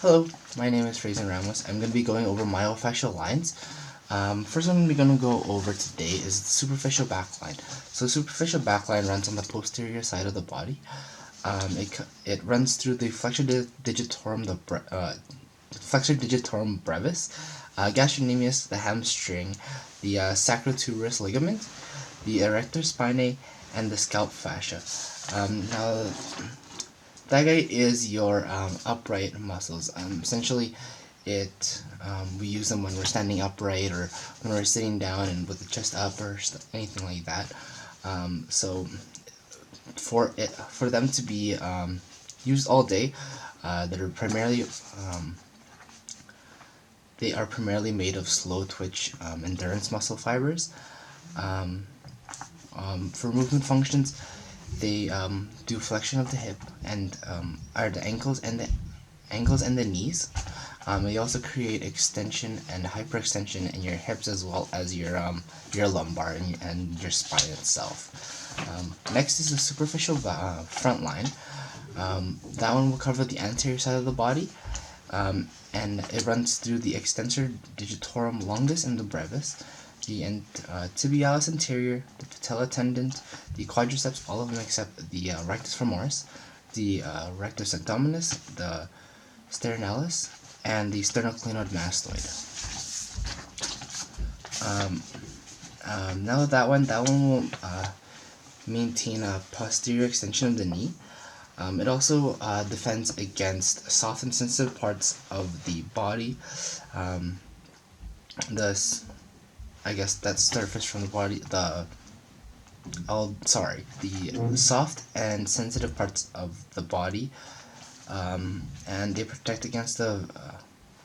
Hello, my name is Fraser Ramos. I'm going to be going over myofascial lines. First one we're going to go over today is the superficial back line. So the superficial back line runs on the posterior side of the body. It runs through the flexor digitorum, flexor digitorum brevis, gastrocnemius, the hamstring, the sacrotuberous ligament, the erector spinae, and the scalp fascia. Now, that guy is your upright muscles. Essentially, we use them when we're standing upright or when we're sitting down and with the chest up or anything like that. So for them to be used all day, they are primarily made of slow twitch endurance muscle fibers. For movement functions, they do flexion of the hip and are the ankles and the knees. They also create extension and hyperextension in your hips as well as your lumbar and your spine itself. Next is the superficial front line. That one will cover the anterior side of the body, and it runs through the extensor digitorum longus and the brevis, the tibialis anterior, the patella tendon, the quadriceps, all of them except the rectus femoris, the rectus abdominis, the sternalis, and the sternocleidomastoid. Now that one will maintain a posterior extension of the knee. It also defends against soft and sensitive parts of the body. I guess that's surface from the body. The soft and sensitive parts of the body, and they protect against the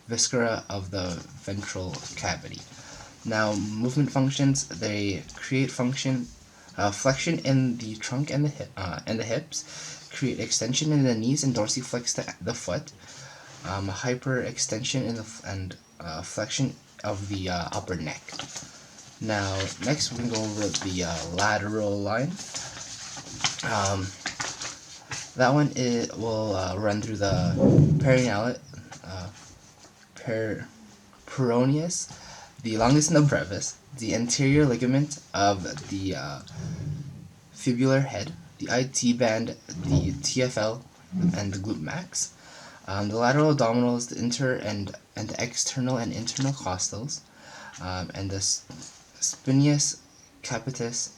viscera of the ventral cavity. Now, movement functions, they create flexion in the trunk and the hips, create extension in the knees and dorsiflex the foot, hyperextension and flexion of the upper neck. Now, next we're going to go over the lateral line. That one will run through the peroneus, the longus and the brevis, the anterior ligament of the fibular head, the IT band, the TFL, and the glute max. The lateral abdominals, the the external and internal costals, and the spinatus capitis.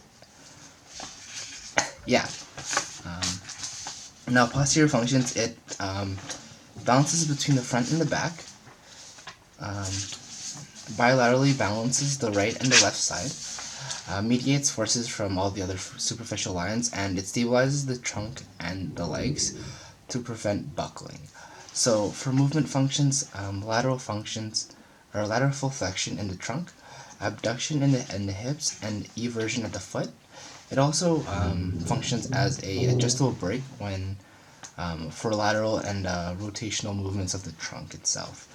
Yeah. Now, posterior functions, it balances between the front and the back, bilaterally balances the right and the left side, mediates forces from all the other superficial lines, and it stabilizes the trunk and the legs to prevent buckling. So for movement functions, lateral functions are lateral full flexion in the trunk, abduction in the hips, and eversion at the foot. It also functions as a adjustable brake when for lateral and rotational movements of the trunk itself.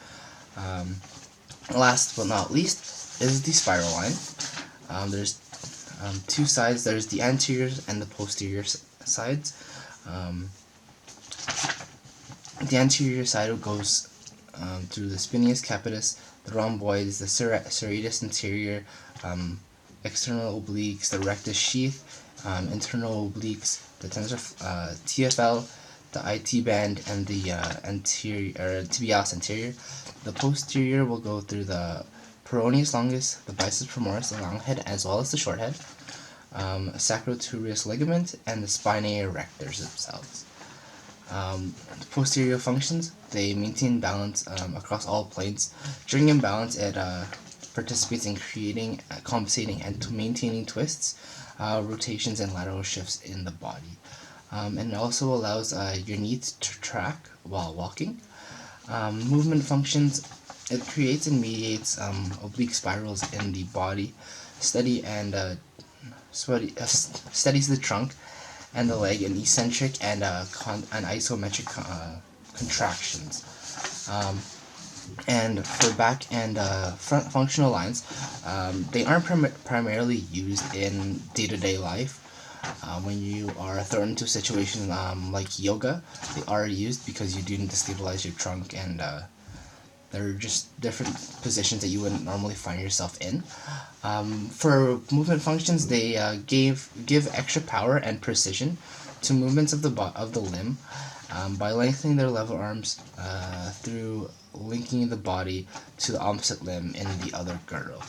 Last but not least is the spiral line. There's two sides. There's the anterior and the posterior sides. The anterior side goes through the spinatus capitis, the rhomboids, the serratus anterior, external obliques, the rectus sheath, internal obliques, the TFL, the IT band, and the tibialis anterior. The posterior will go through the peroneus longus, the biceps femoris, the long head, as well as the short head, sacrotuberous ligament, and the spinae erectors themselves. The posterior functions, they maintain balance across all planes. During imbalance, it participates in creating, compensating, and maintaining twists, rotations, and lateral shifts in the body. And it also allows your knees to track while walking. Movement functions, it creates and mediates oblique spirals in the body, steadies the trunk and the leg in eccentric and isometric contractions. And for back and front functional lines, they aren't primarily used in day-to-day life. When you are thrown into a situation like yoga, they are used because you do need to stabilize your trunk, and they're just different positions that you wouldn't normally find yourself in. For movement functions, they give extra power and precision to movements of the limb by lengthening their lever arms through linking the body to the opposite limb in the other girdle.